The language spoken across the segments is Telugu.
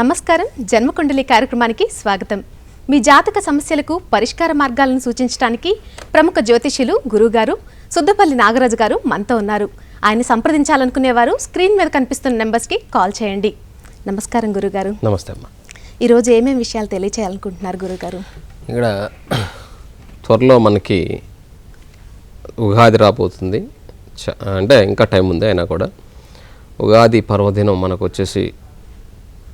నమస్కారం. జన్మకుండలి కార్యక్రమానికి స్వాగతం. మీ జాతక సమస్యలకు పరిష్కార మార్గాలను సూచించడానికి ప్రముఖ జ్యోతిష్యులు గురుగారు సుద్దపల్లి నాగరాజు గారు మనతో ఉన్నారు. ఆయన సంప్రదించాలనుకునేవారు స్క్రీన్ మీద కనిపిస్తున్న నెంబర్స్కి కాల్ చేయండి. నమస్కారం గురుగారు. నమస్తే అమ్మా. ఈరోజు ఏమేమి విషయాలు తెలియచేయాలనుకుంటున్నారు గురుగారు? ఇక్కడ త్వరలో మనకి ఉగాది రాబోతుంది. అంటే ఇంకా టైం ఉంది, అయినా కూడా ఉగాది పర్వదినం మనకు వచ్చేసి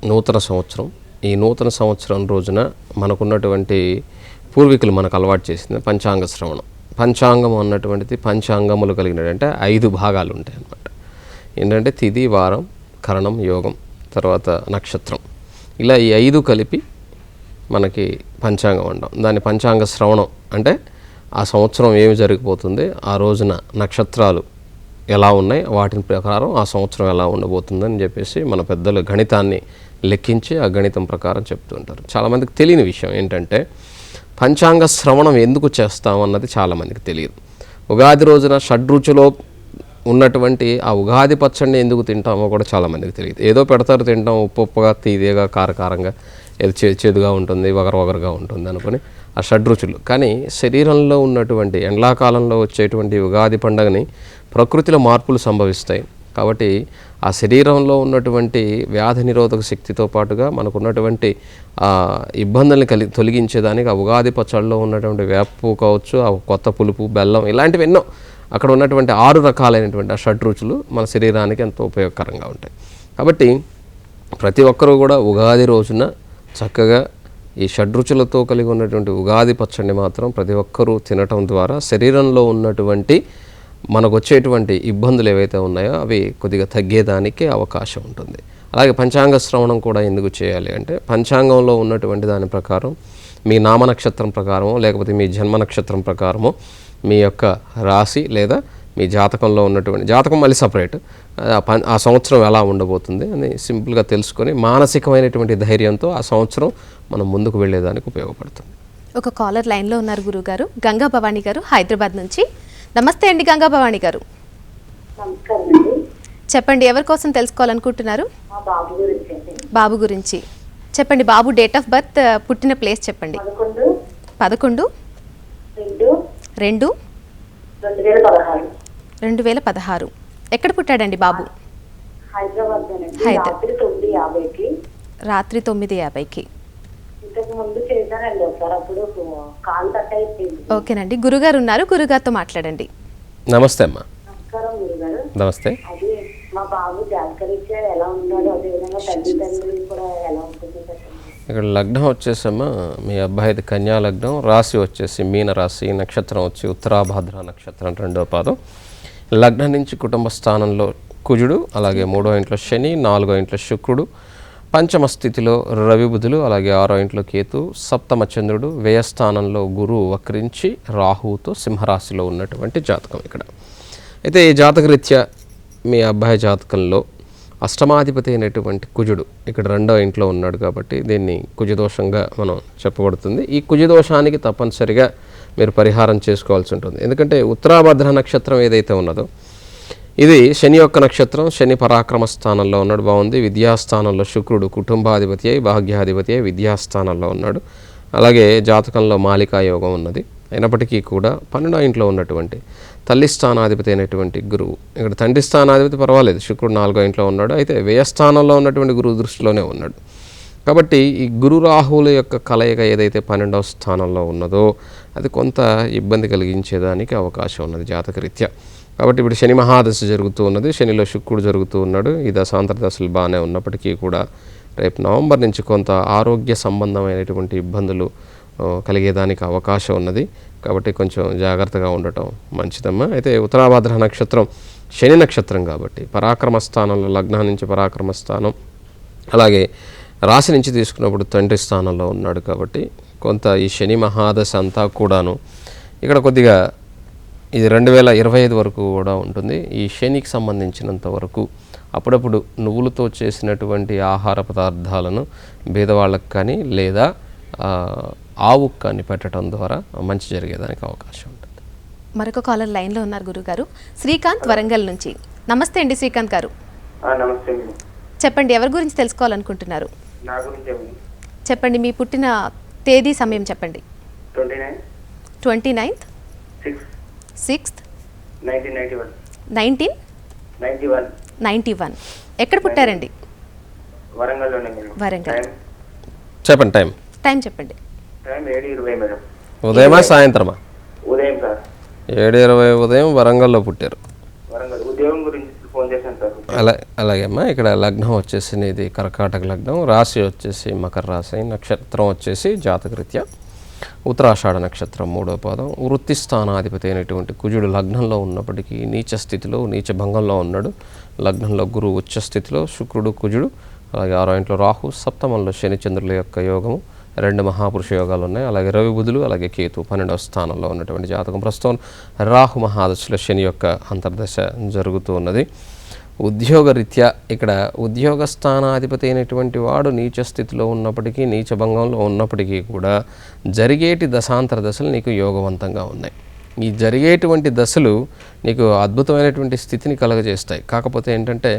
నూతన సంవత్సరం. ఈ నూతన సంవత్సరం రోజున మనకున్నటువంటి పూర్వీకులు మనకు అలవాటు చేసింది పంచాంగ శ్రవణం. పంచాంగం అన్నటువంటిది పంచాంగములు కలిగినటువంటి 5 భాగాలు ఉంటాయి అన్నమాట. ఏంటంటే తిథి, వారం, కరణం, యోగం, తర్వాత నక్షత్రం, ఇలా ఈ 5 కలిపి మనకి పంచాంగం అంటాం. దాని పంచాంగ శ్రవణం అంటే ఆ సంవత్సరం ఏమి జరిగిపోతుంది, ఆ రోజున నక్షత్రాలు ఎలా ఉన్నాయి, వాటిని ప్రకారం ఆ సంవత్సరం ఎలా ఉండబోతుందని చెప్పేసి మన పెద్దలు గణితాన్ని లెక్కించి ఆ గణితం ప్రకారం చెప్తూ ఉంటారు. చాలామందికి తెలియని విషయం ఏంటంటే పంచాంగ శ్రవణం ఎందుకు చేస్తామన్నది చాలామందికి తెలియదు. ఉగాది రోజున షడ్రుచులో ఉన్నటువంటి ఆ ఉగాది పచ్చడిని ఎందుకు తింటామో కూడా చాలామందికి తెలియదు. ఏదో పెడతారు, తింటాం, ఉప్పుగా, తీయగా, కారకారంగా, ఏదో చేదుగా ఉంటుంది, వగరగా ఉంటుంది అనుకుని ఆ షడ్రుచులు. కానీ శరీరంలో ఉన్నటువంటి ఎండాకాలంలో వచ్చేటువంటి ఉగాది పండుగని ప్రకృతిలో మార్పులు సంభవిస్తాయి. కాబట్టి ఆ శరీరంలో ఉన్నటువంటి వ్యాధి నిరోధక శక్తితో పాటుగా మనకున్నటువంటి ఇబ్బందుల్ని తొలగించేదానికి ఆ ఉగాది పచ్చళ్ళలో ఉన్నటువంటి వేపు కావచ్చు, ఆ కొత్త పులుపు, బెల్లం, ఇలాంటివి ఎన్నో అక్కడ ఉన్నటువంటి 6 రకాలైనటువంటి ఆ షడ్రుచులు మన శరీరానికి ఎంతో ఉపయోగకరంగా ఉంటాయి. కాబట్టి ప్రతి ఒక్కరూ కూడా ఉగాది రోజున చక్కగా ఈ షడ్రుచులతో కలిగి ఉన్నటువంటి ఉగాది పచ్చడిని మాత్రం ప్రతి ఒక్కరూ తినటం ద్వారా శరీరంలో ఉన్నటువంటి మనకు వచ్చేటువంటి ఇబ్బందులు ఏవైతే ఉన్నాయో అవి కొద్దిగా తగ్గేదానికి అవకాశం ఉంటుంది. అలాగే పంచాంగ శ్రవణం కూడా ఎందుకు చేయాలి అంటే పంచాంగంలో ఉన్నటువంటి దాని ప్రకారం మీ నామ నక్షత్రం ప్రకారమో లేకపోతే మీ జన్మ నక్షత్రం ప్రకారమో మీ యొక్క రాశి లేదా మీ జాతకంలో ఉన్నటువంటి జాతకం మళ్ళీ సపరేట్ ఆ సంవత్సరం ఎలా ఉండబోతుంది అని సింపుల్గా తెలుసుకొని మానసికమైనటువంటి ధైర్యంతో ఆ సంవత్సరం మనం ముందుకు వెళ్ళేదానికి ఉపయోగపడుతుంది. ఒక కాలర్ లైన్లో ఉన్నారు గురుగారు, గంగా భవానీ గారు హైదరాబాద్ నుంచి. నమస్తే అండి గంగా భవానీ గారు. చెప్పండి, ఎవరి కోసం తెలుసుకోవాలనుకుంటున్నారు? బాబు గురించి చెప్పండి. బాబు డేట్ ఆఫ్ బర్త్, పుట్టిన ప్లేస్ చెప్పండి. 11/2/2016. ఎక్కడ పుట్టాడండి బాబు? రాత్రి 9:50కి. ఓకేనండి, గురుగారు ఉన్నారు, గురుగారితో మాట్లాడండి. నమస్తే అమ్మా. నమస్తే. ఇక్కడ లగ్నం వచ్చేసమ్మా మీ అబ్బాయిది కన్యా లగ్నం, రాశి వచ్చేసి మీన రాశి, నక్షత్రం వచ్చి ఉత్తరాభాద్ర నక్షత్రం 2వ పాదం. లగ్నం నుంచి కుటుంబ స్థానంలో కుజుడు, అలాగే 3వ ఇంట్లో శని, 4వ ఇంట్లో శుక్రుడు, పంచమ స్థితిలో రవి బుధులు, అలాగే 6వ ఇంట్లో కేతు, సప్తమ చంద్రుడు, వ్యయస్థానంలో గురువు వక్రించి రాహువుతో సింహరాశిలో ఉన్నటువంటి జాతకం ఇక్కడ. అయితే ఈ జాతకరీత్యా మీ అబ్బాయి జాతకంలో అష్టమాధిపతి అయినటువంటి కుజుడు ఇక్కడ 2వ ఇంట్లో ఉన్నాడు కాబట్టి దీన్ని కుజదోషంగా మనం చెప్పబడుతుంది. ఈ కుజదోషానికి తప్పనిసరిగా మీరు పరిహారం చేసుకోవాల్సి ఉంటుంది. ఎందుకంటే ఉత్తరాభద్ర నక్షత్రం ఏదైతే ఉన్నదో ఇది శని యొక్క నక్షత్రం. శని పరాక్రమ స్థానంలో ఉన్నాడు, బాగుంది. విద్యాస్థానంలో శుక్రుడు కుటుంబాధిపతి అయి భాగ్యాధిపతి అయి విద్యాస్థానంలో ఉన్నాడు. అలాగే జాతకంలో మాలికా యోగం ఉన్నది. అయినప్పటికీ కూడా 12వ ఇంట్లో ఉన్నటువంటి తల్లి స్థానాధిపతి అయినటువంటి గురువు, ఇక్కడ తండ్రి స్థానాధిపతి పర్వాలేదు, శుక్రుడు 4వ ఇంట్లో ఉన్నాడు. అయితే వ్యయస్థానంలో ఉన్నటువంటి గురువు దృష్టిలోనే ఉన్నాడు. కాబట్టి ఈ గురు రాహువుల యొక్క కలయిక ఏదైతే 12వ స్థానంలో ఉన్నదో అది కొంత ఇబ్బంది కలిగించేదానికి అవకాశం ఉన్నది జాతకరీత్యా. కాబట్టి ఇప్పుడు శని మహాదశ జరుగుతూ ఉన్నది, శనిలో శుక్రుడు జరుగుతూ ఉన్నాడు. ఈ దశాంతర దశలు బాగానే ఉన్నప్పటికీ కూడా రేపు నవంబర్ నుంచి కొంత ఆరోగ్య సంబంధమైనటువంటి ఇబ్బందులు కలిగేదానికి అవకాశం ఉన్నది. కాబట్టి కొంచెం జాగ్రత్తగా ఉండటం మంచిదమ్మా. అయితే ఉత్తరాభాద్ర నక్షత్రం శని నక్షత్రం కాబట్టి పరాక్రమ స్థానంలో, లగ్నం నుంచి పరాక్రమ స్థానం, అలాగే రాశి నుంచి తీసుకున్నప్పుడు తండ్రి స్థానంలో ఉన్నాడు. కాబట్టి కొంత ఈ శని మహాదశ అంతా కూడాను ఇక్కడ కొద్దిగా ఇది 2025 వరకు కూడా ఉంటుంది. ఈ శనికి సంబంధించినంత వరకు అప్పుడప్పుడు నువ్వులతో చేసినటువంటి ఆహార పదార్థాలను పేదవాళ్ళకు కానీ లేదా ఆవుకు కానీ పెట్టడం ద్వారా మంచి జరిగేదానికి అవకాశం ఉంటుంది. మరొక కాలర్ లైన్లో ఉన్నారు గురుగారు, శ్రీకాంత్ వరంగల్ నుంచి. నమస్తే అండి శ్రీకాంత్ గారు. నమస్తే. చెప్పండి, ఎవరి గురించి తెలుసుకోవాలనుకుంటున్నారు? నా గురించి చెప్పండి, మీ పుట్టిన తేదీ సమయం చెప్పండి. 29 29th 6th 1991 1991. ఎక్కడ పుట్టారండి? వరంగల్లోనే మేడం. వరంగల్. చెప్పండి టైం. టైం చెప్పండి. Time 7:20 madam. ఉదయమా సాయంత్రమా? ఉదయం సార్. 7:20 ఉదయం వరంగల్లో పుట్టారు. వరంగల్ ఉద్యోగం గురించి ఫోన్ చేశాను సార్. అలాగేమ్మా, ఇక్కడ లగ్నం వచ్చేసి ఇది కర్కాటక లగ్నం, రాశి వచ్చేసి మకర రాశి, నక్షత్రం వచ్చేసి జాతకరీత్యా ఉత్తరాషాఢ నక్షత్రం 3వ పాదం. వృత్తి స్థానాధిపతి అయినటువంటి కుజుడు లగ్నంలో ఉన్నప్పటికీ నీచ స్థితిలో, నీచ భంగంలో ఉన్నాడు. లగ్నంలో గురువు ఉచ్చ స్థితిలో, శుక్రుడు కుజుడు, అలాగే 6వ ఇంట్లో రాహు, సప్తమంలో శని చంద్రుల యొక్క యోగము, 2 మహాపురుష యోగాలు ఉన్నాయి. అలాగే రవి బుధులు, అలాగే కేతు 12వ స్థానంలో ఉన్నటువంటి జాతకం. ప్రస్తుతం రాహు మహాదశలో శని యొక్క అంతర్దశ జరుగుతూ ఉన్నది. ఉద్యోగరీత్యా ఇక్కడ ఉద్యోగ స్థానాధిపతి అయినటువంటి వాడు నీచ స్థితిలో ఉన్నప్పటికీ, నీచ భంగంలో ఉన్నప్పటికీ కూడా జరిగేటి దశాంతర దశలు నీకు యోగవంతంగా ఉన్నాయి. ఈ జరిగేటువంటి దశలు నీకు అద్భుతమైనటువంటి స్థితిని కలగజేస్తాయి. కాకపోతే ఏంటంటే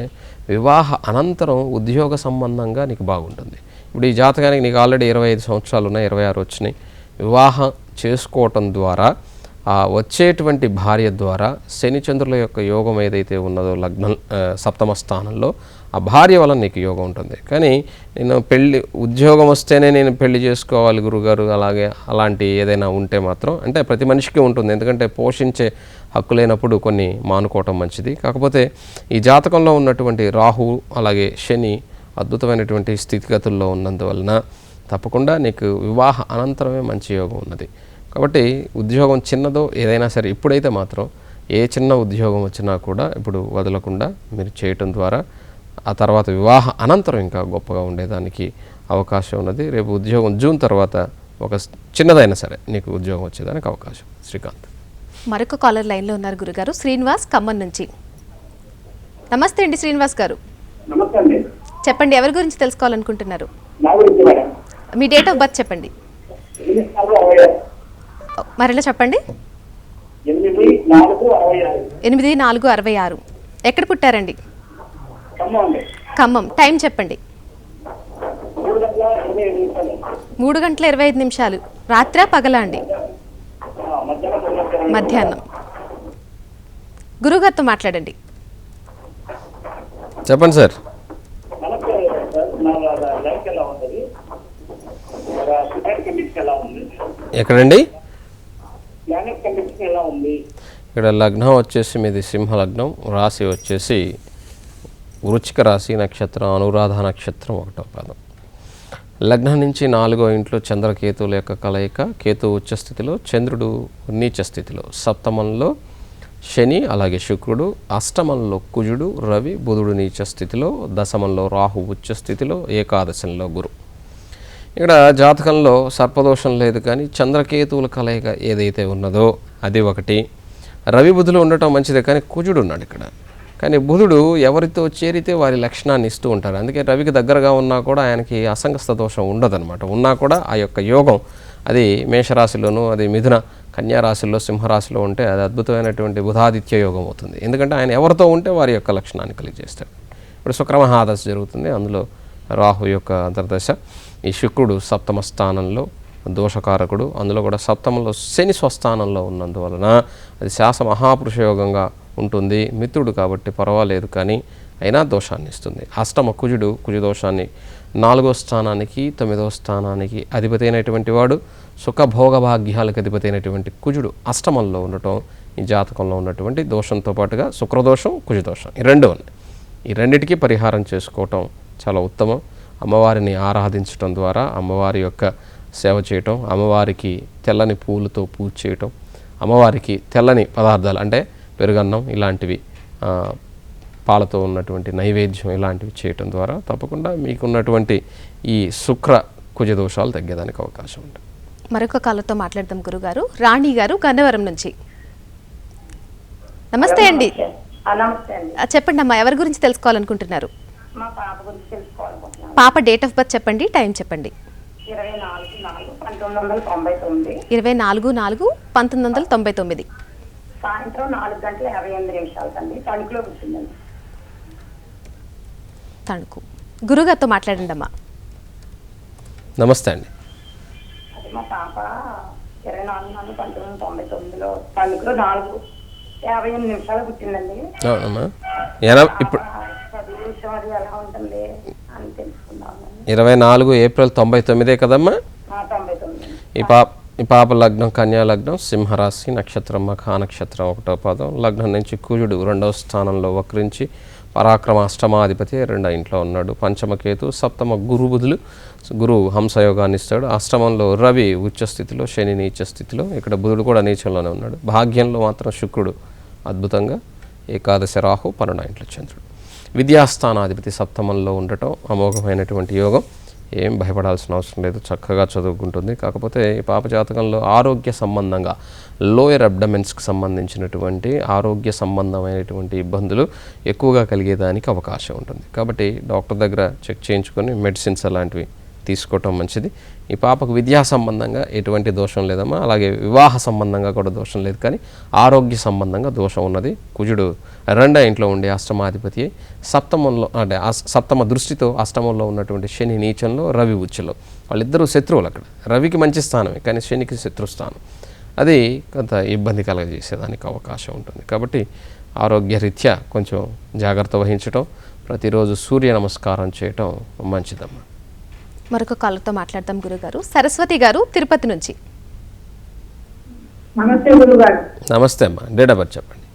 వివాహ అనంతరం ఉద్యోగ సంబంధంగా నీకు బాగుంటుంది. ఇప్పుడు ఈ జాతకానికి నీకు ఆల్రెడీ 25 సంవత్సరాలు ఉన్నాయి, 26 వచ్చినాయి. వివాహం చేసుకోవటం ద్వారా ఆ వచ్చేటువంటి భార్య ద్వారా శని చంద్రుల యొక్క యోగం ఏదైతే ఉన్నదో లగ్నం సప్తమ స్థానంలో, ఆ భార్య వల్ల నీకు యోగం ఉంటుంది. కానీ నేను ఉద్యోగం వస్తేనే నేను పెళ్లి చేసుకోవాలి గురుగారు అలాంటి ఏదైనా ఉంటే మాత్రం, అంటే ప్రతి మనిషికి ఉంటుంది, ఎందుకంటే పోషించే హక్కు లేనప్పుడు కొన్ని మానుకోవటం మంచిది. కాకపోతే ఈ జాతకంలో ఉన్నటువంటి రాహు అలాగే శని అద్భుతమైనటువంటి స్థితిగతుల్లో ఉన్నందువలన తప్పకుండా నీకు వివాహ అనంతరమే మంచి యోగం ఉన్నది. కాబట్టి ఉద్యోగం చిన్నదో ఏదైనా సరే ఇప్పుడైతే మాత్రం ఏ చిన్న ఉద్యోగం వచ్చినా కూడా ఇప్పుడు వదలకుండా మీరు చేయటం ద్వారా ఆ తర్వాత వివాహ అనంతరం ఇంకా గొప్పగా ఉండేదానికి అవకాశం ఉన్నది. రేపు ఉద్యోగం జూన్ తర్వాత ఒక చిన్నదైనా సరే నీకు ఉద్యోగం వచ్చేదానికి అవకాశం. శ్రీకాంత్ మరొక కాలర్ లైన్లో ఉన్నారు గురుగారు, శ్రీనివాస్ ఖమ్మం నుంచి. నమస్తే అండి శ్రీనివాస్ గారు. నమస్తే అండి. చెప్పండి, ఎవరి గురించి తెలుసుకోవాలనుకుంటున్నారు? నా గురించి madam. Me date of birth చెప్పండి. మరలా చెప్పండి. 8/4/66. ఎక్కడ పుట్టారండి? ఖమ్మం. టైం చెప్పండి. 3:25. రాత్రా పగలా అండి? మధ్యాహ్నం. గురుగారితో మాట్లాడండి. చెప్పండి సార్. ఎక్కడండి? ఇక్కడ లగ్నం వచ్చేసి మీది సింహ లగ్నం, రాశి వచ్చేసి వృశ్చిక రాశి, నక్షత్రం అనురాధ నక్షత్రం 1వ పాదం. లగ్నం నుంచి 4వ ఇంట్లో చంద్రకేతువుల యొక్క కలయిక, కేతు ఉచ్చ స్థితిలో, చంద్రుడు నీచ స్థితిలో, సప్తమంలో శని అలాగే శుక్రుడు, అష్టమంలో కుజుడు, రవి బుధుడు నీచ స్థితిలో, దశమంలో రాహు ఉచ్చ స్థితిలో, ఏకాదశంలో గురు. ఇక్కడ జాతకంలో సర్పదోషం లేదు, కానీ చంద్రకేతువుల కలయిక ఏదైతే ఉన్నదో అది ఒకటి. రవి బుధులు ఉండటం మంచిదే, కానీ కుజుడు ఉన్నాడు ఇక్కడ. కానీ బుధుడు ఎవరితో చేరితే వారి లక్షణాన్ని ఇస్తూ ఉంటారు. అందుకే రవికి దగ్గరగా ఉన్నా కూడా ఆయనకి అసంగస్థ దోషం ఉండదన్నమాట. ఉన్నా కూడా ఆ యొక్క యోగం అది మేషరాశిలోనూ, అది మిథున కన్యా రాశిలో, సింహరాశిలో ఉంటే అది అద్భుతమైనటువంటి బుధాదిత్య యోగం అవుతుంది. ఎందుకంటే ఆయన ఎవరితో ఉంటే వారి యొక్క లక్షణాన్ని కలిగజేస్తాడు. ఇప్పుడు శుక్రమహాదశ జరుగుతుంది, అందులో రాహు యొక్క అంతర్దశ. ఈ శుక్రుడు సప్తమ స్థానంలో దోషకారకుడు, అందులో కూడా సప్తమంలో శని స్వస్థానంలో ఉన్నందువలన అది శాస మహాపురుష యోగంగా ఉంటుంది. మిత్రుడు కాబట్టి పర్వాలేదు, కానీ అయినా దోషాన్ని ఇస్తుంది. అష్టమ కుజుడు కుజదోషాన్ని 4వ స్థానానికి 9వ స్థానానికి అధిపతి అయినటువంటి వాడు, సుఖభోగ భాగ్యాలకు అధిపతి అయినటువంటి కుజుడు అష్టమంలో ఉండటం ఈ జాతకంలో ఉన్నటువంటి దోషంతో పాటుగా శుక్రదోషం, కుజదోషం ఈ రెండు ఉన్నాయి. ఈ రెండిటికి పరిహారం చేసుకోవటం చాలా ఉత్తమం. అమ్మవారిని ఆరాధించటం ద్వారా అమ్మవారి యొక్క సేవ చేయటం, అమ్మవారికి తెల్లని పూలతో పూజ చేయటం, అమ్మవారికి తెల్లని పదార్థాలు అంటే పెరుగన్నం ఇలాంటివి, పాలతో ఉన్నటువంటి నైవేద్యం ఇలాంటివి చేయటం ద్వారా తప్పకుండా మీకున్నటువంటి ఈ శుక్ర కుజ దోషాలు తగ్గేదానికి అవకాశం ఉంటుంది. మరొక కాలతో మాట్లాడదాం గురుగారు. రాణి గారు గన్నవరం నుంచి. నమస్తే అండి. చెప్పండి అమ్మా, ఎవరి గురించి తెలుసుకోవాలనుకుంటున్నారు? పాప డేట్ ఆఫ్ బర్త్ చెప్పండి, టైం చెప్పండి. 24/4/1999 సాయంత్రం 4:58 తణుకులో పుట్టిందండి. తణుకు. గురుగారితో మాట్లాడండి అమ్మా. నమస్తే అండి. అది మా పాప 24/4/1999లో తణుకులో 4:58 పుట్టిందండి. అవునమ్మా. ఇప్పుడు చదువు విషయం అది ఎలా ఉంటుంది అని తెలుసుకుందామని. 24 ఏప్రిల్ 99 కదమ్మా. 99. ఈ పాప లగ్నం కన్యా లగ్నం, సింహరాశి, నక్షత్రం మఖా నక్షత్రం 1వ పాదం. లగ్నం నుంచి కుజుడు 2వ స్థానంలో వక్రించి పరాక్రమ అష్టమాధిపతి 2వ ఇంట్లో ఉన్నాడు. పంచమకేతు, సప్తమ గురు హంసయోగాన్ని ఇస్తాడు. అష్టమంలో రవి ఉచ్చస్థితిలో, శని నీచ స్థితిలో, ఇక్కడ బుధుడు కూడా నీచంలోనే ఉన్నాడు. భాగ్యంలో మాత్రం శుక్రుడు అద్భుతంగా, ఏకాదశి రాహు, 12వ ఇంట్లో చంద్రుడు. విద్యాస్థానాధిపతి సప్తమంలో ఉండటం అమోఘమైనటువంటి యోగం. ఏం భయపడాల్సిన అవసరం లేదు, చక్కగా చదువుకుంటుంది. కాకపోతే ఈ పాప జాతకంలో ఆరోగ్య సంబంధంగా లోయర్ అబ్డమెన్స్కి సంబంధించినటువంటి ఆరోగ్య సంబంధమైనటువంటి ఇబ్బందులు ఎక్కువగా కలిగేదానికి అవకాశం ఉంటుంది. కాబట్టి డాక్టర్ దగ్గర చెక్ చేయించుకొని మెడిసిన్స్ అలాంటివి తీసుకోవటం మంచిది. ఈ పాపకు విద్యా సంబంధంగా ఎటువంటి దోషం లేదమ్మా. అలాగే వివాహ సంబంధంగా కూడా దోషం లేదు, కానీ ఆరోగ్య సంబంధంగా దోషం ఉన్నది. కుజుడు 2వ ఇంట్లో ఉండే అష్టమాధిపతి సప్తమంలో, అంటే సప్తమ దృష్టితో అష్టమంలో ఉన్నటువంటి శని నీచంలో, రవి ఉచ్చలో, వాళ్ళిద్దరూ శత్రువులు. అక్కడ రవికి మంచి స్థానమే, కానీ శనికి శత్రుస్థానం. అది కొంత ఇబ్బంది కలగజేసేదానికి అవకాశం ఉంటుంది. కాబట్టి ఆరోగ్యరీత్యా కొంచెం జాగ్రత్త వహించటం, ప్రతిరోజు సూర్య నమస్కారం చేయటం మంచిదమ్మా. మరొక కాలర్తో మాట్లాడతాం గురుగారు. సరస్వతి గారు తిరుపతి నుంచి. నమస్తే గురుగారు. నమస్తే అమ్మా. డేట్ ఆఫ్ బర్త్ చెప్పండి.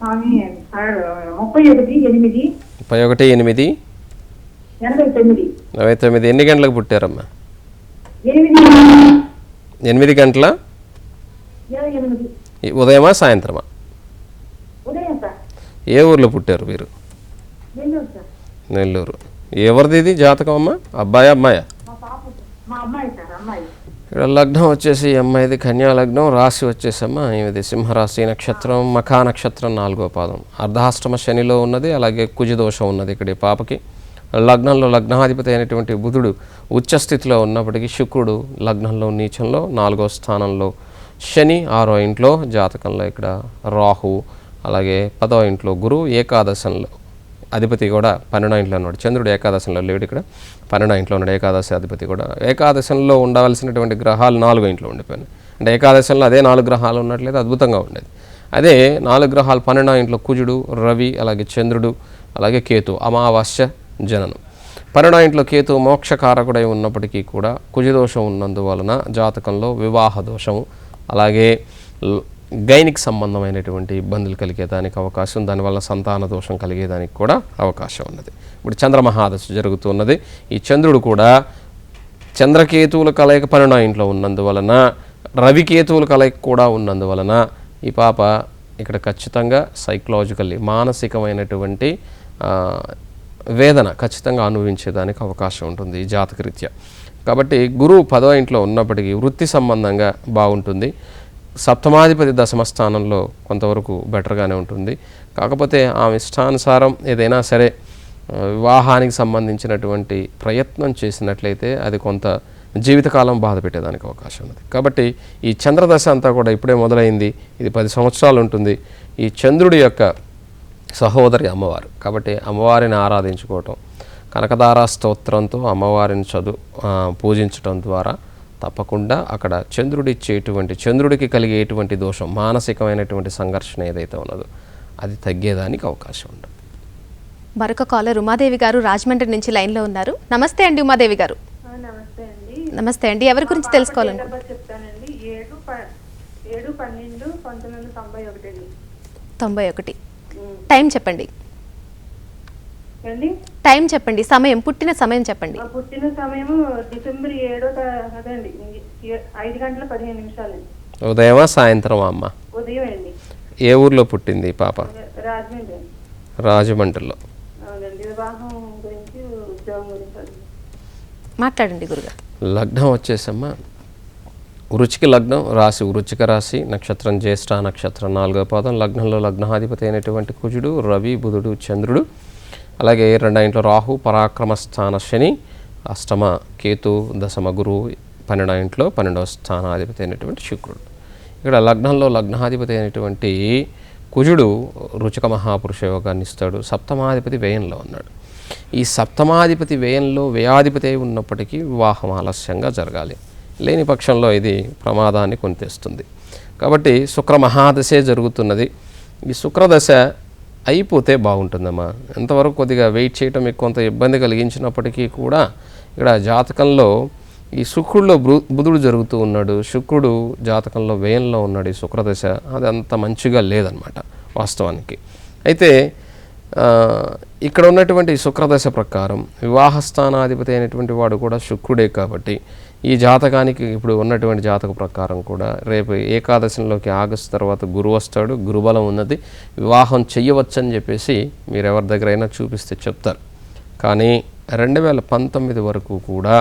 31/8/89. ఎన్ని గంటలకు పుట్టారమ్మా? 8 గంటల ఉదయమా సాయంత్రమా? ఉదయం సార్. ఏ ఊర్లో పుట్టారు మీరు? నెల్లూరు సార్. నెల్లూరు. ఎవరిది ఇది జాతకం అమ్మా? అబ్బాయా అమ్మాయా? మా పాప, మా అమ్మాయి సార్. అమ్మాయి. ఇక్కడ లగ్నం వచ్చేసి అమ్మాయిది కన్యా లగ్నం, రాశి వచ్చేసమ్మా ఈమెది సింహరాశి, నక్షత్రం మఖా నక్షత్రం 4వ పాదం. అర్ధాష్టమ శనిలో ఉన్నది, అలాగే కుజదోషం ఉన్నది ఇక్కడ ఈ పాపకి. లగ్నంలో లగ్నాధిపతి అయినటువంటి బుధుడు ఉచ్చస్థితిలో ఉన్నప్పటికీ శుక్రుడు లగ్నంలో నీచంలో, 4వ స్థానంలో శని, 6వ ఇంట్లో జాతకంలో ఇక్కడ రాహు, అలాగే 10వ ఇంట్లో గురువు, ఏకాదశంలో అధిపతి కూడా 12వ ఇంట్లో ఉన్నాడు. చంద్రుడు ఏకాదశంలో లేడు, ఇక్కడ 12వ ఇంట్లో ఉన్నాడు. ఏకాదశి అధిపతి కూడా ఏకాదశంలో ఉండవలసినటువంటి గ్రహాలు 4వ ఇంట్లో ఉండిపోయినాయి. అంటే ఏకాదశంలో అదే 4 గ్రహాలు ఉన్నట్లయితే అద్భుతంగా ఉండేది. అదే 4 గ్రహాలు 12వ ఇంట్లో కుజుడు, రవి, అలాగే చంద్రుడు, అలాగే కేతు, అమావాస్య జననం. 12వ ఇంట్లో కేతు మోక్షకారకుడై ఉన్నప్పటికీ కూడా కుజదోషం ఉన్నందువలన జాతకంలో వివాహ దోషము, అలాగే గైనిక్ సంబంధమైనటువంటి ఇబ్బందులు కలిగేదానికి అవకాశం, దానివల్ల సంతాన దోషం కలిగేదానికి కూడా అవకాశం ఉన్నది. ఇప్పుడు చంద్రమహాదశ జరుగుతున్నది. ఈ చంద్రుడు కూడా చంద్రకేతువుల కలయిక 12వ ఇంట్లో ఉన్నందువలన, రవికేతువుల కలయిక కూడా ఉన్నందువలన ఈ పాప ఇక్కడ ఖచ్చితంగా సైకలాజికల్లీ మానసికమైనటువంటి వేదన ఖచ్చితంగా అనుభవించేదానికి అవకాశం ఉంటుంది ఈ జాతకరీత్యా. కాబట్టి గురువు 10వ ఇంట్లో ఉన్నప్పటికీ వృత్తి సంబంధంగా బాగుంటుంది. సప్తమాధిపతి దశమ స్థానంలో కొంతవరకు బెటర్గానే ఉంటుంది. కాకపోతే ఆమె ఇష్టానుసారం ఏదైనా సరే వివాహానికి సంబంధించినటువంటి ప్రయత్నం చేసినట్లయితే అది కొంత జీవితకాలం బాధ పెట్టేదానికి అవకాశం ఉంది. కాబట్టి ఈ చంద్రదశ అంతా కూడా ఇప్పుడే మొదలైంది, ఇది 10 సంవత్సరాలు ఉంటుంది. ఈ చంద్రుడి యొక్క సహోదరి అమ్మవారు, కాబట్టి అమ్మవారిని ఆరాధించుకోవటం, కనకదార స్తోత్రంతో అమ్మవారిని పూజించటం ద్వారా తప్పకుండా అక్కడ చంద్రుడికి కలిగేటువంటి దోషం, మానసికమైనటువంటి సంఘర్షణ ఏదైతే ఉన్నదో అది తగ్గేదానికి అవకాశం ఉంటుంది. మరొక కాలర్ ఉమాదేవి గారు రాజమండ్రి నుంచి లైన్లో ఉన్నారు. నమస్తే అండి ఉమాదేవి గారు. నమస్తే అండి. నమస్తే అండి. ఎవరి గురించి తెలుసుకోవాలండి? చెప్తానండి. 7/12/1991. 91. టైం చెప్పండి. అండి టైం చెప్పండి, సమయం, పుట్టిన సమయం చెప్పండి. పుట్టిన సమయం డిసెంబర్ 7 అదండి 5:15 ఉదయమా సాయంత్రమా అమ్మ? ఉదయం అండి. ఏ ఊర్లో పుట్టింది పాప? రాజమండ్రి. రాజమండ్రిలో. అవునండి. వివాహం గురించి, ఉద్యోగం గురించి మాట్లాడండి గురుగారు. లగ్నం వచ్చేసమ్మా వృచ్చిక లగ్నం, రాశి వృచ్చిక రాశి, నక్షత్రం జ్యేష్ఠ నక్షత్రం 4వ పాదం. లగ్నంలో లగ్నాధిపతి అయినటువంటి కుజుడు, రవి, బుధుడు, చంద్రుడు, అలాగే 2వ ఇంట్లో రాహు, పరాక్రమ స్థాన శని, అష్టమ కేతు, దశమ గురువు, 12వ ఇంట్లో 12వ స్థానాధిపతి అయినటువంటి శుక్రుడు. ఇక్కడ లగ్నంలో లగ్నాధిపతి అయినటువంటి కుజుడు రుచిక మహాపురుష యోగాన్ని ఇస్తాడు. సప్తమాధిపతి వ్యయంలో ఉన్నాడు. ఈ సప్తమాధిపతి వ్యయంలో వ్యయాధిపతి అయి ఉన్నప్పటికీ వివాహం ఆలస్యంగా జరగాలి. లేని పక్షంలో ఇది ప్రమాదాన్ని కొని తెస్తుంది. కాబట్టి శుక్ర మహాదశే జరుగుతున్నది. ఈ శుక్రదశ అయిపోతే బాగుంటుందమ్మా. ఎంతవరకు కొద్దిగా వెయిట్ చేయటం మీకు కొంత ఇబ్బంది కలిగించినప్పటికీ కూడా ఇక్కడ జాతకంలో ఈ శుక్రుడిలో బుధుడు జరుగుతూ ఉన్నాడు, శుక్రుడు జాతకంలో వ్యయంలో ఉన్నాడు. ఈ శుక్రదశ అది అంత మంచిగా లేదనమాట వాస్తవానికి. అయితే ఇక్కడ ఉన్నటువంటి శుక్రదశ ప్రకారం వివాహ స్థానాధిపతి అయినటువంటి వాడు కూడా శుక్రుడే. కాబట్టి ఈ జాతకానికి ఇప్పుడు ఉన్నటువంటి జాతక ప్రకారం కూడా రేపు ఏకాదశంలోకి ఆగస్టు తర్వాత గురువు వస్తాడు, గురుబలం ఉన్నది, వివాహం చెయ్యవచ్చని చెప్పేసి మీరు ఎవరి దగ్గరైనా చూపిస్తే చెప్తారు. కానీ 2019 వరకు కూడా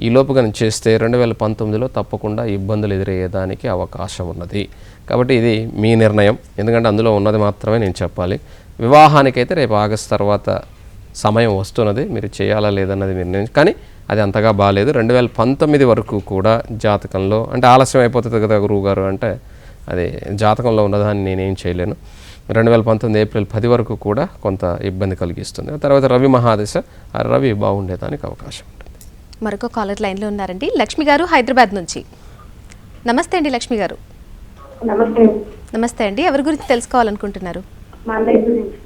ఈ లోపుగా చేస్తే 2019లో తప్పకుండా ఇబ్బందులు ఎదురయ్యేదానికి అవకాశం ఉన్నది. కాబట్టి ఇది మీ నిర్ణయం, ఎందుకంటే అందులో ఉన్నది మాత్రమే నేను చెప్పాలి. వివాహానికైతే రేపు ఆగస్టు తర్వాత సమయం వస్తున్నది, మీరు చేయాలా లేదన్నది నిర్ణయం. కానీ అది అంతగా బాగాలేదు. 2019 వరకు కూడా జాతకంలో అంటే ఆలస్యం అయిపోతుంది కదా గురువుగారు అంటే అది జాతకంలో ఉన్నదాన్ని నేనేం చేయలేను. 2019 ఏప్రిల్ 10 వరకు కూడా కొంత ఇబ్బంది కలిగిస్తుంది. తర్వాత రవి మహాదశ, ఆ రవి బాగుండేదానికి అవకాశం ఉంటుంది. మరొక కాలర్ లైన్లో ఉన్నారండి, లక్ష్మి గారు హైదరాబాద్ నుంచి. నమస్తే అండి లక్ష్మి గారు. నమస్తే. నమస్తే అండి, ఎవరి గురించి తెలుసుకోవాలనుకుంటున్నారు? మా అన్నయ్య గురించి.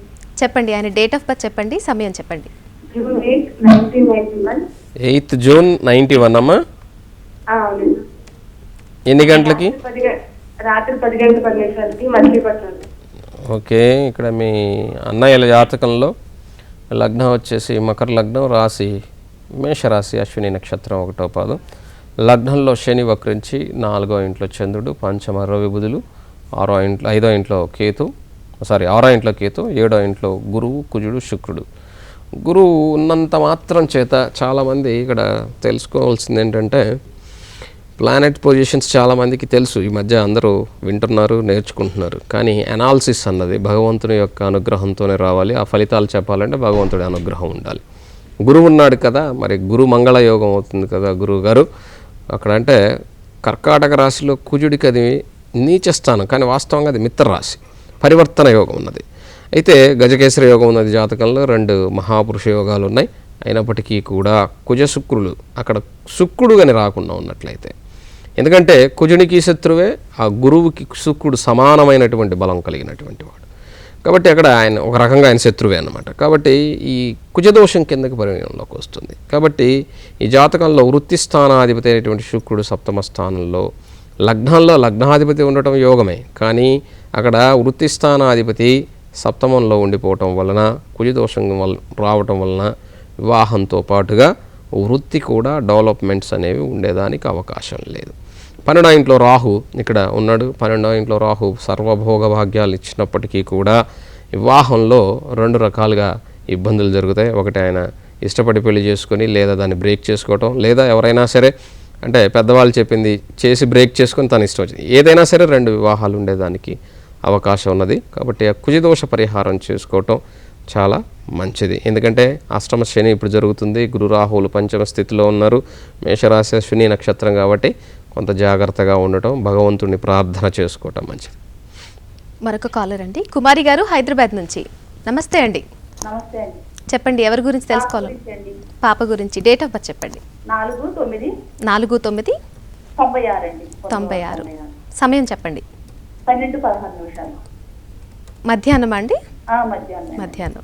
చెప్పండి, ఆయన డేట్ ఆఫ్ బర్త్ చెప్పండి, సమయం చెప్పండి. జూన్ 8, 1991. 8th జూన్ 91 అమ్మా. అవునండి. ఎన్ని గంటలకి? రాత్రి 10 గంటల 10 నిమిషాలకి మచిలీపట్నం. ఓకే. ఇక్కడ మీ అన్నయ్యల జాతకంలో లగ్నం వచ్చేసి మకర లగ్నం, రాశి మేషరాశి, అశ్విని నక్షత్రం 1వ పాదం. లగ్నంలో శని వక్రించి 4వ ఇంట్లో చంద్రుడు, పంచమ రవి బుధులు, 5వ ఇంట్లో కేతు, 6వ ఇంట్లో కేతు, 7వ ఇంట్లో గురువు, కుజుడు, శుక్రుడు. గురువు ఉన్నంత మాత్రం చేత చాలామంది ఇక్కడ తెలుసుకోవాల్సింది ఏంటంటే ప్లానెట్ పొజిషన్స్ చాలామందికి తెలుసు, ఈ మధ్య అందరూ వింటున్నారు, నేర్చుకుంటున్నారు. కానీ అనాలిసిస్ అన్నది భగవంతుని యొక్క అనుగ్రహంతోనే రావాలి. ఆ ఫలితాలు చెప్పాలంటే భగవంతుడి అనుగ్రహం ఉండాలి. గురువు ఉన్నాడు కదా, మరి గురు మంగళ యోగం అవుతుంది కదా గురువు గారు. అక్కడ అంటే కర్కాటక రాశిలో కుజుడికి అది నీచ స్థానం, కానీ వాస్తవంగా అది మిత్ర రాశి, పరివర్తన యోగం ఉన్నది. అయితే గజకేసరి యోగం ఉన్నది జాతకంలో, 2 మహాపురుష యోగాలు ఉన్నాయి. అయినప్పటికీ కూడా కుజ శుక్రులు అక్కడ శుక్రుడు అని రాకుండా ఉన్నట్లయితే, ఎందుకంటే కుజునికి శత్రువే, ఆ గురువుకి శుక్రుడు సమానమైనటువంటి బలం కలిగినటువంటి వాడు. కాబట్టి అక్కడ ఆయన ఒక రకంగా ఆయన శత్రువే అన్నమాట. కాబట్టి ఈ కుజదోషం కిందకి పరిగణలోకి వస్తుంది. కాబట్టి ఈ జాతకంలో వృత్తి స్థానాధిపతి అయినటువంటి శుక్రుడు 7వ స్థానంలో, లగ్నంలో లగ్నాధిపతి ఉండటం యోగమే, కానీ అక్కడ వృత్తి స్థానాధిపతి 7మంలో ఉండిపోవటం వలన, కుజదోషం రావటం వలన వివాహంతో పాటుగా వృత్తి కూడా డెవలప్మెంట్స్ అనేవి ఉండేదానికి అవకాశం లేదు. 12వ ఇంట్లో రాహు ఇక్కడ ఉన్నాడు. 12వ ఇంట్లో రాహు సర్వభోగ భాగ్యాలు ఇచ్చినప్పటికీ కూడా వివాహంలో 2 రకాలుగా ఇబ్బందులు జరుగుతాయి. ఒకటి ఆయన ఇష్టపడి పెళ్లి చేసుకొని లేదా దాన్ని బ్రేక్ చేసుకోవటం, లేదా ఎవరైనా సరే అంటే పెద్దవాళ్ళు చెప్పింది చేసి బ్రేక్ చేసుకొని తను ఇష్టం వచ్చింది, ఏదైనా సరే 2 వివాహాలు ఉండేదానికి అవకాశం ఉన్నది. కాబట్టి ఆ కుజదోష పరిహారం చేసుకోవటం చాలా మంచిది. ఎందుకంటే అష్టమ శని ఇప్పుడు జరుగుతుంది, గురు రాహువులు పంచమ స్థితిలో ఉన్నారు, మేషరాశి అశ్విని నక్షత్రం కాబట్టి కొంత జాగ్రత్తగా ఉండటం, భగవంతుడిని ప్రార్థన చేసుకోవటం మంచిది. మరొక కాలర్ అండి, కుమారి గారు హైదరాబాద్ నుంచి. నమస్తే అండి. నమస్తే అండి. చెప్పండి, ఎవరి గురించి తెలుసుకోవాలి? పాప గురించి డేట్ ఆఫ్ బర్త్ చెప్పండి. 4/9/96 అండి. 96. సమయం చెప్పండి. 12-16 నిమిషాలు. మధ్యాహ్నం అండి? మధ్యాహ్నం. మధ్యాహ్నం.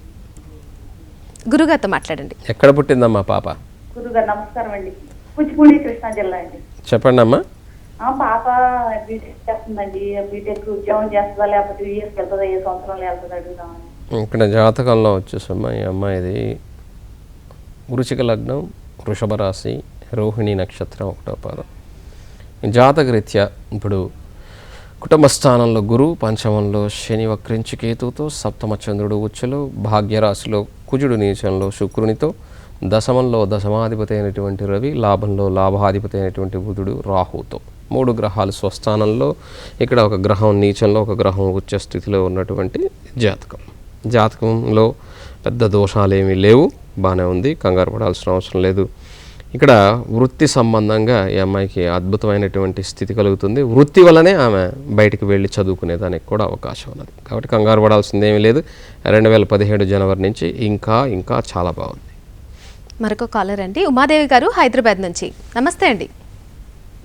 గురుగారితో మాట్లాడండి. ఎక్కడ పుట్టిందమ్మా పాప? గురుగారు నమస్కారం అండి. కూచిపూడి కృష్ణా జిల్లా అండి. చెప్పండి అమ్మా. పాప బీటెక్ చేస్తుందండి. బీటెక్ ఉద్యోగం చేస్తుందా లేకపోతే ఇయర్స్కి వెళ్తుందా, ఏ సంవత్సరంలో వెళ్తుందా అడుగుదామని. ఇక్కడ జాతకంలో వచ్చేసమ్మా ఈ అమ్మాయిది వృశ్చిక లగ్నం, వృషభ రాశి, రోహిణి నక్షత్రం 1వ పాదం. జాతకరీత్యా ఇప్పుడు కుటుంబ స్థానంలో గురు, పంచమంలో శని వక్రించి కేతువుతో, 7మ చంద్రుడు ఉచ్చులో, భాగ్యరాశిలో కుజుడు నీచంలో శుక్రునితో, దశమంలో దశమాధిపతి అయినటువంటి రవి, లాభంలో లాభాధిపతి అయినటువంటి బుధుడు రాహుతో, 3 గ్రహాలు స్వస్థానంలో, ఇక్కడ ఒక గ్రహం నీచంలో, ఒక గ్రహం ఉచ్చ స్థితిలో ఉన్నటువంటి జాతకంలో పెద్ద దోషాలు ఏమీ లేవు, బాగానే ఉంది, కంగారు పడాల్సిన అవసరం లేదు. ఇక్కడ వృత్తి సంబంధంగా ఈ అమ్మాయికి అద్భుతమైనటువంటి స్థితి కలుగుతుంది. వృత్తి వల్లనే ఆమె బయటికి వెళ్ళి చదువుకునేదానికి కూడా అవకాశం ఉన్నది. కాబట్టి కంగారు పడాల్సింది ఏమీ లేదు. 2017 జనవరి నుంచి ఇంకా చాలా బాగుంది. మరొక కాలర్ అండి, ఉమాదేవి గారు హైదరాబాద్ నుంచి. నమస్తే అండి.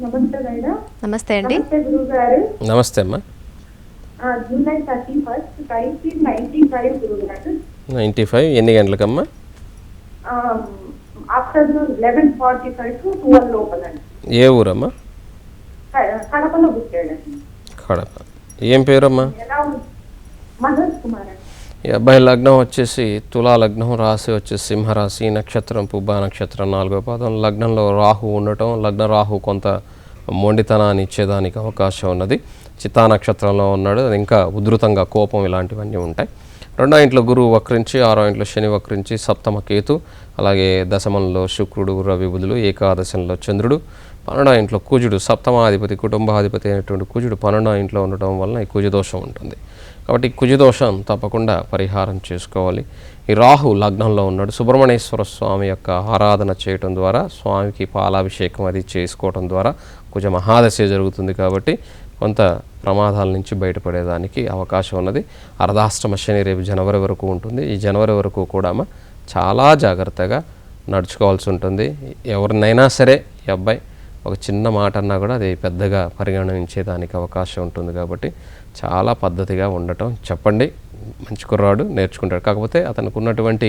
నమస్తే మేడం. నమస్తే అండి. నమస్తే గురువు గారు. నమస్తే అమ్మా. జూలై 31st 1995 గురువు గారు. 95 ఎన్ని గంటలకమ్మా? Afternoon 11:45 to 12 లోపలండి. ఏ ఊరమ్మా? కడపలో పుట్టాడండి. కడప. ఏం పేరమ్మా? ఎలా ఉంది? మనోజ్ కుమార్ అండి. ఈ అబ్బాయి లగ్నం వచ్చేసి తులా లగ్నం, రాశి వచ్చేసి సింహరాశి, నక్షత్రం పుబ్బా నక్షత్రం 4వ పాదం. లగ్నంలో రాహు ఉండటం, లగ్న రాహు కొంత మొండితనాన్ని ఇచ్చేదానికి అవకాశం ఉన్నది. చిత్తా నక్షత్రంలో ఉన్నాడు, అది ఇంకా ఉధృతంగా కోపం ఇలాంటివన్నీ ఉంటాయి. 2వ ఇంట్లో గురువు వక్రించి, 6వ ఇంట్లో శని వక్రించి, సప్తమ కేతు, అలాగే దశమంలో శుక్రుడు, రవి, బుధులు, ఏకాదశంలో చంద్రుడు, 12వ ఇంట్లో కుజుడు, సప్తమాధిపతి కుటుంబాధిపతి అయినటువంటి కుజుడు 12వ ఇంట్లో ఉండటం వలన ఈ కుజదోషం ఉంటుంది. కాబట్టి కుజదోషం తప్పకుండా పరిహారం చేసుకోవాలి. ఈ రాహు లగ్నంలో ఉన్నాడు. సుబ్రహ్మణ్యేశ్వర స్వామి యొక్క ఆరాధన చేయటం ద్వారా, స్వామికి పాలాభిషేకం అది చేసుకోవటం ద్వారా కుజ మహాదశ జరుగుతుంది. కాబట్టి కొంత ప్రమాదాల నుంచి బయటపడేదానికి అవకాశం ఉన్నది. అర్ధాష్టమ శని రేపు జనవరి వరకు ఉంటుంది. ఈ జనవరి వరకు కూడా చాలా జాగ్రత్తగా నడుచుకోవాల్సి ఉంటుంది. ఎవరినైనా సరే ఈ అబ్బాయి ఒక చిన్న మాట అన్నా కూడా అది పెద్దగా పరిగణించేదానికి అవకాశం ఉంటుంది. కాబట్టి చాలా పద్ధతిగా ఉండటం చెప్పండి. మంచి కుర్రాడు, నేర్చుకుంటాడు. కాకపోతే అతనికి ఉన్నటువంటి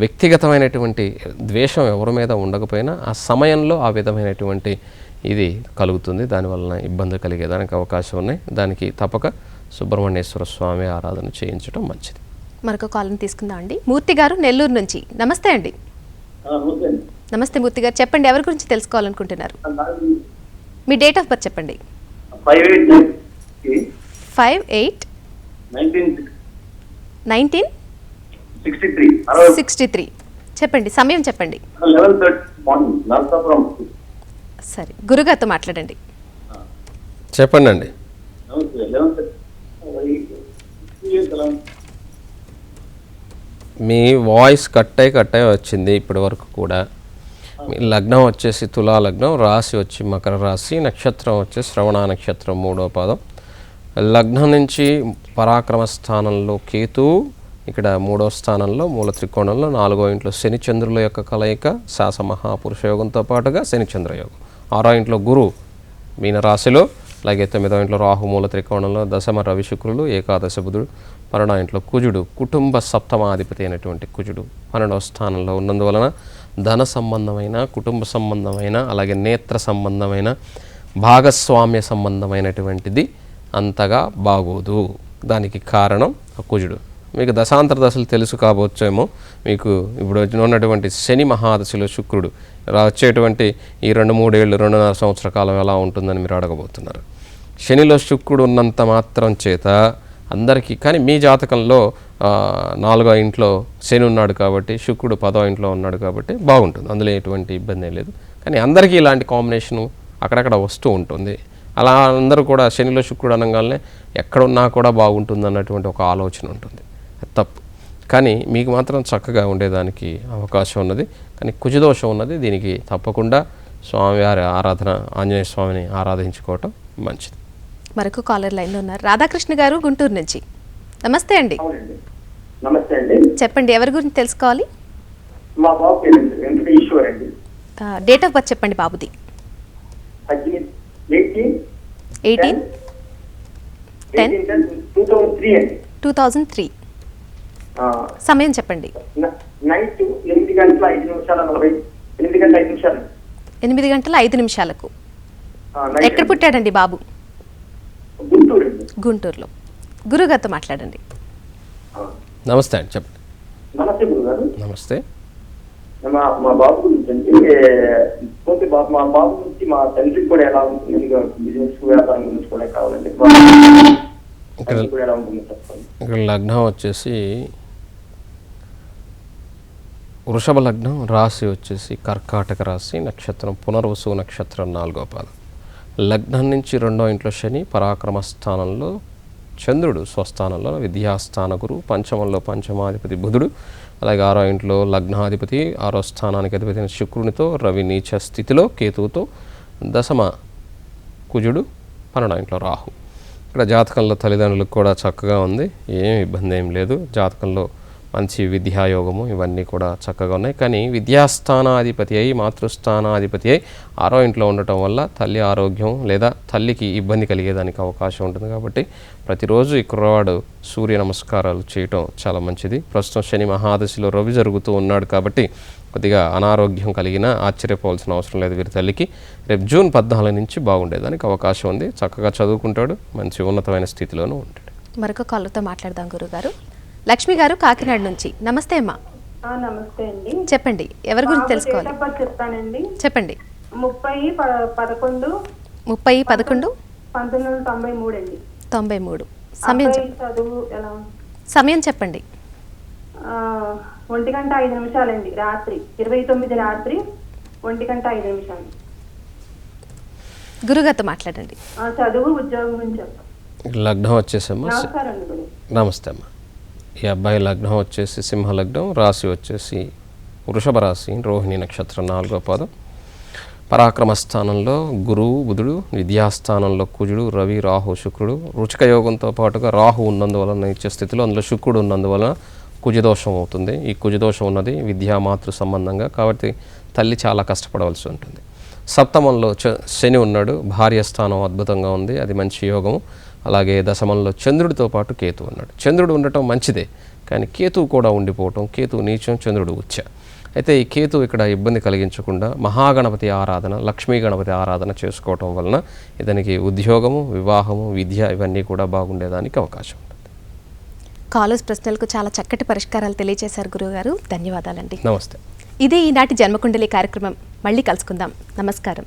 వ్యక్తిగతమైనటువంటి ద్వేషం ఎవరి మీద ఉండకపోయినా ఆ సమయంలో ఆ విధమైనటువంటి ఇది కలుగుతుంది. దానివలన ఇబ్బంది కలిగేదానికి అవకాశం ఉన్నాయి. దానికి తప్పక సుబ్రహ్మణ్యేశ్వర స్వామి ఆరాధన చేయించడం మంచిది. మరొక కాలం తీసుకుందాం అండి. మూర్తి గారు నెల్లూరు నుంచి. నమస్తే అండి. నమస్తే మూర్తి గారు, చెప్పండి ఎవరి గురించి తెలుసుకోవాలనుకుంటున్నారు? మీ డేట్ ఆఫ్ బర్త్ చెప్పండి. 5/8/1963. చెప్పండి, సమయం చెప్పండి. 11:30 సరే, గురుగారితో మాట్లాడండి. చెప్పండి అండి. మీ వాయిస్ కట్ అయి వచ్చింది ఇప్పటి వరకు కూడా. మీ లగ్నం వచ్చేసి తులా లగ్నం, రాశి వచ్చి మకర రాశి, నక్షత్రం వచ్చి శ్రవణ నక్షత్రం 3వ పాదం. లగ్నం నుంచి పరాక్రమ స్థానంలో కేతు, ఇక్కడ 3వ స్థానంలో మూల త్రికోణంలో 4వ ఇంట్లో శని చంద్రుల యొక్క కలయిక, శాస మహాపురుష యోగంతో పాటుగా శని చంద్ర యోగం. 6వ ఇంట్లో గురు మీనరాశిలో, అలాగే 9వ ఇంట్లో రాహు మూల త్రికోణంలో, దశమ రవి శుక్రులు, ఏకాదశ బుధుడు, 12వ ఇంట్లో కుజుడు, కుటుంబ సప్తమాధిపతి అయినటువంటి కుజుడు 12వ స్థానంలో ఉన్నందువలన ధన సంబంధమైన, కుటుంబ సంబంధమైన, అలాగే నేత్ర సంబంధమైన, భాగస్వామ్య సంబంధమైనటువంటిది అంతగా బాగోదు. దానికి కారణం కుజుడు. మీకు దశాంతర దశలు తెలుసు కాబోచ్చేమో. మీకు ఇప్పుడు ఉన్నటువంటి శని మహాదశలో శుక్రుడు వచ్చేటువంటి ఈ 2-3 ఏళ్ళు, 2.5 సంవత్సర కాలం ఎలా ఉంటుందని మీరు అడగబోతున్నారు. శనిలో శుక్రుడు ఉన్నంత మాత్రం చేత అందరికీ, కానీ మీ జాతకంలో 4వ ఇంట్లో శని ఉన్నాడు కాబట్టి, శుక్రుడు 10వ ఇంట్లో ఉన్నాడు కాబట్టి బాగుంటుంది. అందులో ఎటువంటి ఇబ్బంది లేదు. కానీ అందరికీ ఇలాంటి కాంబినేషను అక్కడక్కడ వస్తూ ఉంటుంది. అలా అందరూ కూడా శనిలో శుక్రుడు అనగానే ఎక్కడున్నా కూడా బాగుంటుంది అన్నటువంటి ఒక ఆలోచన ఉంటుంది. తప్పు. కానీ మీకు మాత్రం చక్కగా ఉండేదానికి అవకాశం ఉన్నది. కానీ కుజదోషం ఉన్నది. దీనికి తప్పకుండా స్వామివారి ఆరాధన, ఆంజనేయ స్వామిని ఆరాధించుకోవటం మంచిది. మరొక కాలర్ లైన్లో ఉన్నారు, రాధాకృష్ణ గారు గుంటూరు నుంచి. నమస్తే అండి. నమస్తే అండి. చెప్పండి ఎవరి గురించి తెలుసుకోవాలి? మా బాబు పేరు వెంకటేశ్వర్ అండి. డేట్ ఆఫ్ బర్త్ చెప్పండి బాబుది. 2003 సమయం చెప్పండి. నైట్ 8:05 నిమిషాలు. 8:05 ఎక్కడ పుట్టాడండి బాబు? గుంటూరులో. గురుగారితో మాట్లాడండి. నమస్తే అండి, చెప్పండి. నమస్తే గురుగారు. నమస్తే. మా బాబు గురించి అండి, మా బాబు గురించి మా తండ్రికి కూడా ఎలా ఉంటుంది, బిజినెస్ వ్యాపారం గురించి కూడా కావాలండి. ఇక్కడ లగ్నం వచ్చేసి వృషభ లగ్నం, రాశి వచ్చేసి కర్కాటక రాశి, నక్షత్రం పునర్వసు నక్షత్రం 4వ పాదం. లగ్నం నుంచి 2వ ఇంట్లో శని, పరాక్రమ స్థానంలో చంద్రుడు స్వస్థానంలో విద్యాస్థాన గురు, పంచమంలో పంచమాధిపతి బుధుడు, అలాగే 6వ ఇంట్లో లగ్నాధిపతి, 6వ స్థానానికి అధిపతి అయిన శుక్రునితో, రవి నీచ స్థితిలో కేతువుతో, దశమ కుజుడు, 12వ ఇంట్లో రాహు. ఇక్కడ జాతకంలో తల్లిదండ్రులకు కూడా చక్కగా ఉంది, ఏం ఇబ్బంది ఏం లేదు. జాతకంలో మంచి విద్యాయోగము ఇవన్నీ కూడా చక్కగా ఉన్నాయి. కానీ విద్యాస్థానాధిపతి అయి మాతృస్థానాధిపతి అయి 6వ ఇంట్లో ఉండటం వల్ల తల్లి ఆరోగ్యం లేదా తల్లికి ఇబ్బంది కలిగేదానికి అవకాశం ఉంటుంది. కాబట్టి ప్రతిరోజు ఈ కుర్రవాడు సూర్య నమస్కారాలు చేయటం చాలా మంచిది. ప్రస్తుతం శని మహాదశలో రవి జరుగుతూ ఉన్నాడు కాబట్టి కొద్దిగా అనారోగ్యం కలిగినా ఆశ్చర్యపోవాల్సిన అవసరం లేదు వీరి తల్లికి. రేపు జూన్ 14 నుంచి బాగుండేదానికి అవకాశం ఉంది. చక్కగా చదువుకుంటాడు, మంచి ఉన్నతమైన స్థితిలోనూ ఉంటాడు. మరొక కాలర్తో మాట్లాడదాం గురుగారు. లక్ష్మి గారు కాకినాడ నుంచి. నమస్తే అమ్మా. నమస్తే అండి. చెప్పండి, ఎవరి గురించి తెలుసుకోవాలి? చెప్తానండి. చెప్పండి. 30/11/1993 అండి. 93. సమయం చదువు ఎలా? సమయం చెప్పండి. 1:05 రాత్రి, 29 రాత్రి 1:05. గురుగారితో మాట్లాడండి. చదువు ఉద్యోగం గురించి చెప్పండి. లగ్నం వచ్చేసమ్మా. నమస్కారం అండి. నమస్తే అమ్మా. ఈ అబ్బాయి లగ్నం వచ్చేసి సింహ లగ్నం, రాశి వచ్చేసి వృషభ రాశి, రోహిణి నక్షత్రం 4వ పాదం. పరాక్రమ స్థానంలో గురువు బుధుడు, విద్యాస్థానంలో కుజుడు, రవి, రాహు, శుక్రుడు. రుచిక యోగంతో పాటుగా రాహు ఉన్నందువలన ఇచ్చే స్థితిలో అందులో శుక్రుడు ఉన్నందువలన కుజదోషం అవుతుంది. ఈ కుజదోషం ఉన్నది విద్యా మాతృ సంబంధంగా, కాబట్టి తల్లి చాలా కష్టపడవలసి ఉంటుంది. సప్తమంలో శని ఉన్నాడు, భార్య స్థానం అద్భుతంగా ఉంది, అది మంచి యోగము. అలాగే దశమంలో చంద్రుడితో పాటు కేతు ఉన్నాడు. చంద్రుడు ఉండటం మంచిదే, కానీ కేతువు కూడా ఉండిపోవటం, కేతువు నీచం, చంద్రుడు ఉచ్చ. అయితే ఈ కేతు ఇక్కడ ఇబ్బంది కలిగించకుండా మహాగణపతి ఆరాధన, లక్ష్మీ గణపతి ఆరాధన చేసుకోవటం వలన ఇతనికి ఉద్యోగము, వివాహము, విద్య ఇవన్నీ కూడా బాగుండేదానికి అవకాశం ఉంటుంది. కాలేజ్ ప్రశ్నలకు చాలా చక్కటి పరిష్కారాలు తెలియజేశారు గురువుగారు. ధన్యవాదాలండి. నమస్తే. ఇదే ఈనాటి జన్మకుండలి కార్యక్రమం. మళ్ళీ కలుసుకుందాం. నమస్కారం.